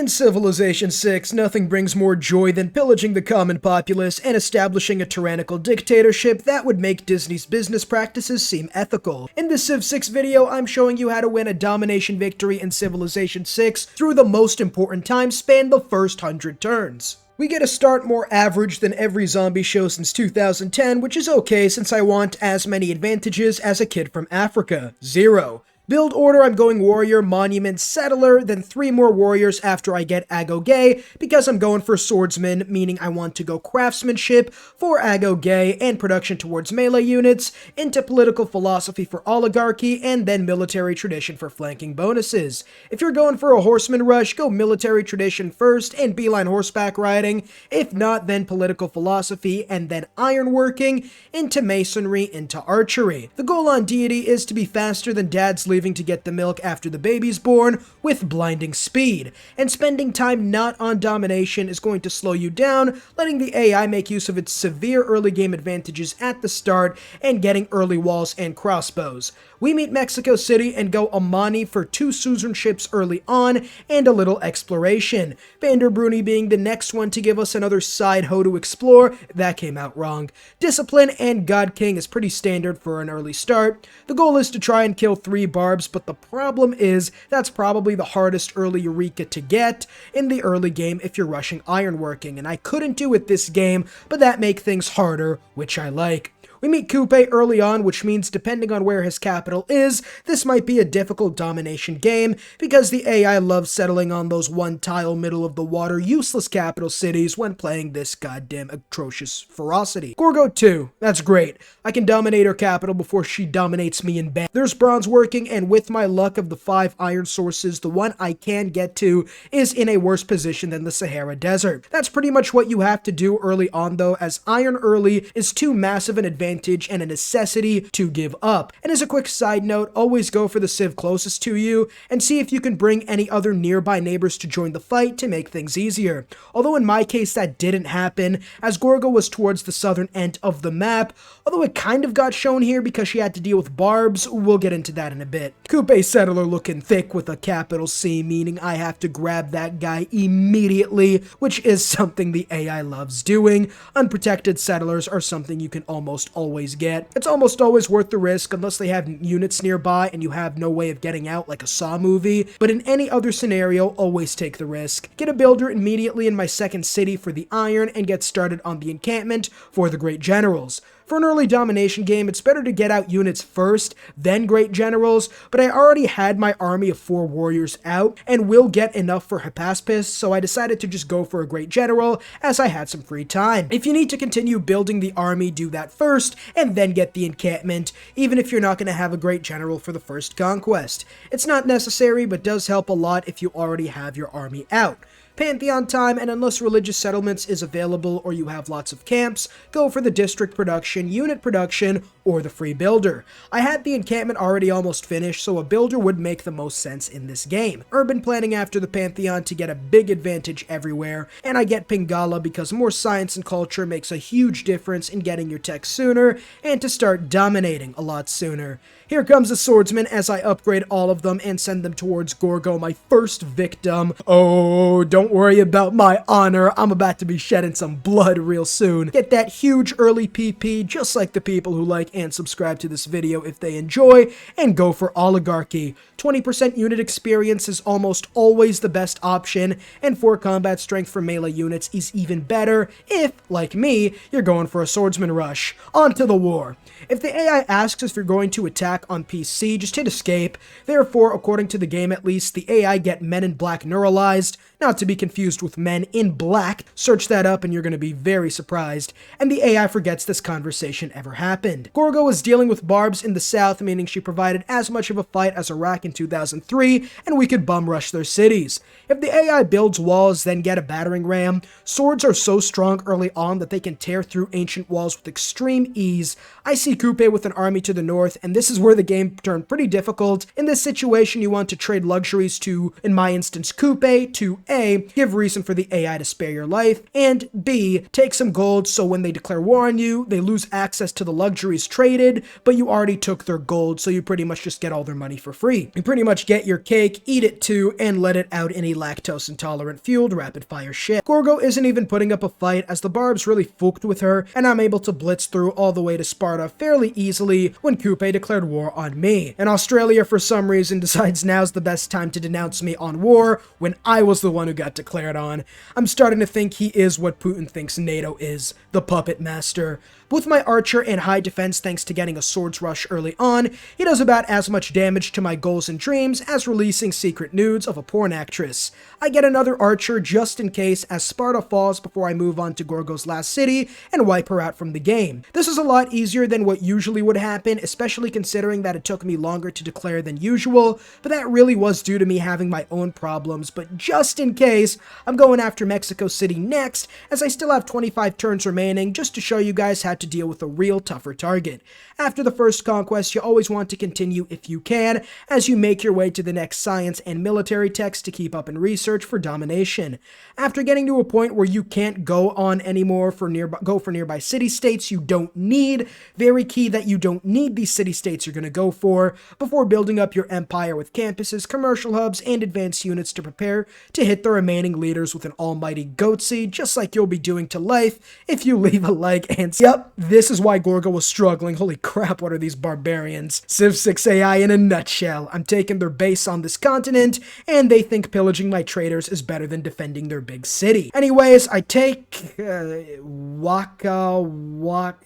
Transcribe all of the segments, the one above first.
In Civilization 6, nothing brings more joy than pillaging the common populace and establishing a tyrannical dictatorship that would make Disney's business practices seem ethical. In this Civ 6 video, I'm showing you how to win a domination victory in Civilization 6 through the most important time span, the first 100 turns. We get a start more average than every zombie show since 2010, which is okay since I want as many advantages as a kid from Africa. 0. Build order, I'm going warrior, monument, settler, then 3 more warriors after I get ago-gay, because I'm going for swordsman, meaning I want to go craftsmanship for ago-gay and production towards melee units, into political philosophy for oligarchy, and then military tradition for flanking bonuses. If you're going for a horseman rush, go military tradition first and beeline horseback riding. If not, then political philosophy and then ironworking, into masonry, into archery. The goal on deity is to be faster than dad's leaving to get the milk after the baby's born with blinding speed, and spending time not on domination is going to slow you down, letting the AI make use of its severe early game advantages at the start and getting early walls and crossbows. We meet Mexico City and go Amani for 2 suzeranships early on and a little exploration. Vanderbruni being the next one to give us another side hoe to explore. That came out wrong. Discipline and God King is pretty standard for an early start. The goal is to try and kill 3 barbs, but the problem is that's probably the hardest early Eureka to get in the early game if you're rushing ironworking, and I couldn't do it this game, but that makes things harder, which I like. We meet Coupe early on, which means depending on where his capital is, this might be a difficult domination game, because the AI loves settling on those one-tile middle-of-the-water useless capital cities when playing this goddamn atrocious ferocity. Gorgo 2, that's great. I can dominate her capital before she dominates me in bed. There's bronze working, and with my luck of the 5 iron sources, the one I can get to is in a worse position than the Sahara Desert. That's pretty much what you have to do early on though, as iron early is too massive an advantage and a necessity to give up. And as a quick side note, always go for the civ closest to you and see if you can bring any other nearby neighbors to join the fight to make things easier. Although in my case that didn't happen, as Gorgo was towards the southern end of the map, although it kind of got shown here because she had to deal with barbs. We'll get into that in a bit. Coupe settler looking thick with a capital C, meaning I have to grab that guy immediately, which is something the AI loves doing. Unprotected settlers are something you can almost always get. It's almost always worth the risk unless they have units nearby and you have no way of getting out like a Saw movie, but in any other scenario, always take the risk. Get a builder immediately in my second city for the iron and get started on the encampment for the great generals. For an early domination game, it's better to get out units first, then great generals, but I already had my army of 4 warriors out, and will get enough for Hypaspis, so I decided to just go for a great general, as I had some free time. If you need to continue building the army, do that first, and then get the encampment, even if you're not going to have a great general for the first conquest. It's not necessary, but does help a lot if you already have your army out. Pantheon time, and unless religious settlements is available or you have lots of camps, go for the district production, unit production, or the free builder. I had the encampment already almost finished, so a builder would make the most sense in this game. Urban planning after the Pantheon to get a big advantage everywhere, and I get Pingala because more science and culture makes a huge difference in getting your tech sooner, and to start dominating a lot sooner. Here comes a swordsman as I upgrade all of them and send them towards Gorgo, my first victim. Oh, don't worry about my honor, I'm about to be shedding some blood real soon. Get that huge early PP just like the people who like and subscribe to this video if they enjoy, and go for oligarchy. 20% unit experience is almost always the best option, and 4 combat strength for melee units is even better if, like me, you're going for a swordsman rush. On to the war. If the AI asks if you're going to attack on PC, just hit escape. Therefore, according to the game at least, the AI get Men in Black neuralized, not to be confused with Men in Black. Search that up and you're going to be very surprised. And the AI forgets this conversation ever happened. Gorgo is dealing with barbs in the south, meaning she provided as much of a fight as Iraq in 2003, and we could bum rush their cities. If the AI builds walls, then get a battering ram. Swords are so strong early on that they can tear through ancient walls with extreme ease. I see Coupe with an army to the north, and this is where where the game turned pretty difficult. In this situation, you want to trade luxuries to, in my instance, Coupe, to A, give reason for the AI to spare your life, and B, take some gold so when they declare war on you, they lose access to the luxuries traded, but you already took their gold, so you pretty much just get all their money for free. You pretty much get your cake, eat it too, and let it out in a lactose-intolerant fueled rapid-fire ship. Gorgo isn't even putting up a fight as the barbs really fooked with her, and I'm able to blitz through all the way to Sparta fairly easily when Coupe declared war on me. And Australia, for some reason, decides now's the best time to denounce me on war when I was the one who got declared on. I'm starting to think he is what Putin thinks NATO is, the puppet master. With my archer and high defense thanks to getting a swords rush early on, he does about as much damage to my goals and dreams as releasing secret nudes of a porn actress. I get another archer just in case as Sparta falls before I move on to Gorgo's last city and wipe her out from the game. This is a lot easier than what usually would happen, especially considering that it took me longer to declare than usual, but that really was due to me having my own problems. But just in case, I'm going after Mexico City next, as I still have 25 turns remaining just to show you guys how to deal with a real tougher target. After the first conquest, you always want to continue if you can, as you make your way to the next science and military text to keep up in research for domination. After getting to a point where you can't go on anymore for nearby city-states you don't need, very key that you don't need these city-states you're going to go for, before building up your empire with campuses, commercial hubs, and advanced units to prepare to hit the remaining leaders with an almighty goatsy, just like you'll be doing to life if you leave a like and... Yep, this is why Gorgo was struggling. Holy crap, what are these barbarians? Civ 6 AI in a nutshell. I'm taking their base on this continent, and they think pillaging my traders is better than defending their big city. Anyways, I take...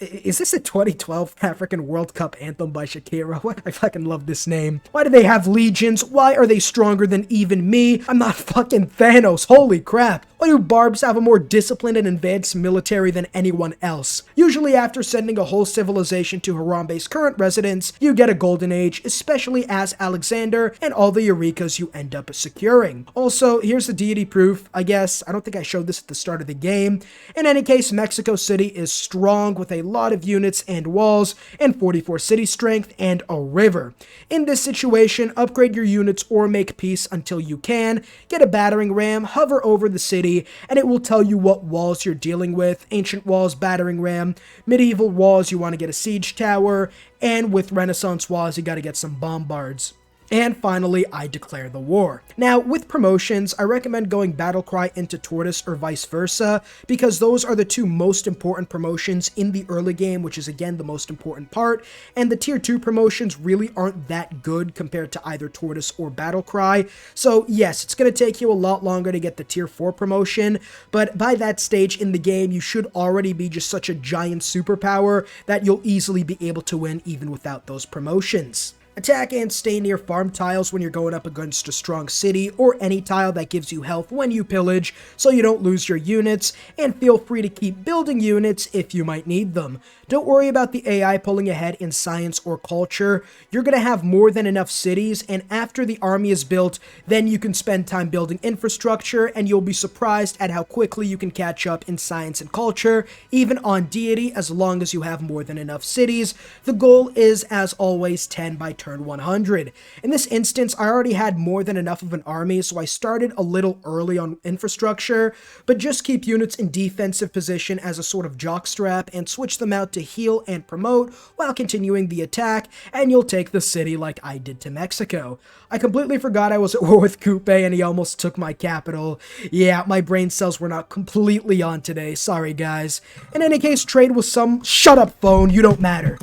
Is this a 2012 African World Cup anthem by Shakira? What? I fucking love this name. Why do they have legions? Why are they stronger than even me? I'm not fucking Thanos. Holy crap. Why do barbs have a more disciplined and advanced military than anyone else? Usually after sending a whole civilization to Harambe's current residence, you get a golden age, especially as Alexander and all the Eurekas you end up securing. Also, here's the deity proof. I guess, I don't think I showed this at the start of the game. In any case, Mexico City is strong with a lot of units and walls, and 44 city strength, and a river. In this situation, upgrade your units or make peace until you can, get a battering ram, hover over the city, and it will tell you what walls you're dealing with. Ancient walls, battering ram. Medieval walls, you want to get a siege tower, and with Renaissance walls, you got to get some bombards. And finally, I declare the war. Now, with promotions, I recommend going Battlecry into Tortoise or vice versa, because those are the two most important promotions in the early game, which is again the most important part, and the tier 2 promotions really aren't that good compared to either Tortoise or Battlecry. So yes, it's going to take you a lot longer to get the tier 4 promotion, but by that stage in the game, you should already be just such a giant superpower that you'll easily be able to win even without those promotions. Attack and stay near farm tiles when you're going up against a strong city, or any tile that gives you health when you pillage, so you don't lose your units, and feel free to keep building units if you might need them. Don't worry about the AI pulling ahead in science or culture. You're going to have more than enough cities, and after the army is built, then you can spend time building infrastructure, and you'll be surprised at how quickly you can catch up in science and culture, even on deity, as long as you have more than enough cities. The goal is, as always, 10 by turn 100. In this instance, I already had more than enough of an army, so I started a little early on infrastructure, but just keep units in defensive position as a sort of jockstrap and switch them out to heal and promote while continuing the attack, and you'll take the city like I did to Mexico. I completely forgot I was at war with Coupe and he almost took my capital. Yeah, my brain cells were not completely on today. Sorry, guys. In any case, trade with some... Shut up, phone. You don't matter.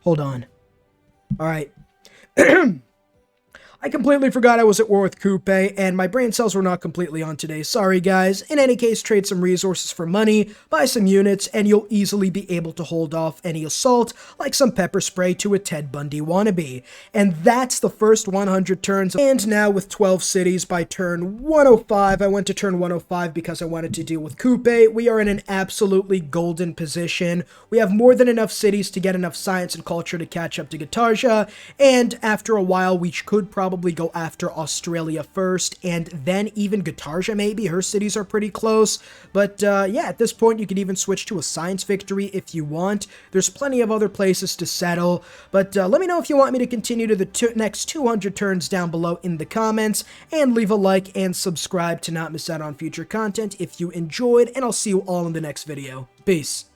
Hold on. Alright. I completely forgot I was at war with Coupe, and my brain cells were not completely on today. Sorry, guys. In any case, trade some resources for money, buy some units, and you'll easily be able to hold off any assault, like some pepper spray to a Ted Bundy wannabe. And that's the first 100 turns. And now with 12 cities by turn 105, I went to turn 105 because I wanted to deal with Coupe. We are in an absolutely golden position. We have more than enough cities to get enough science and culture to catch up to Guitarja, and after a while, we could probably probably go after Australia first, and then even Gatarja maybe. Her cities are pretty close. But yeah, at this point, you could even switch to a science victory if you want. There's plenty of other places to settle. But let me know if you want me to continue to the next 200 turns down below in the comments, and leave a like and subscribe to not miss out on future content if you enjoyed, and I'll see you all in the next video. Peace.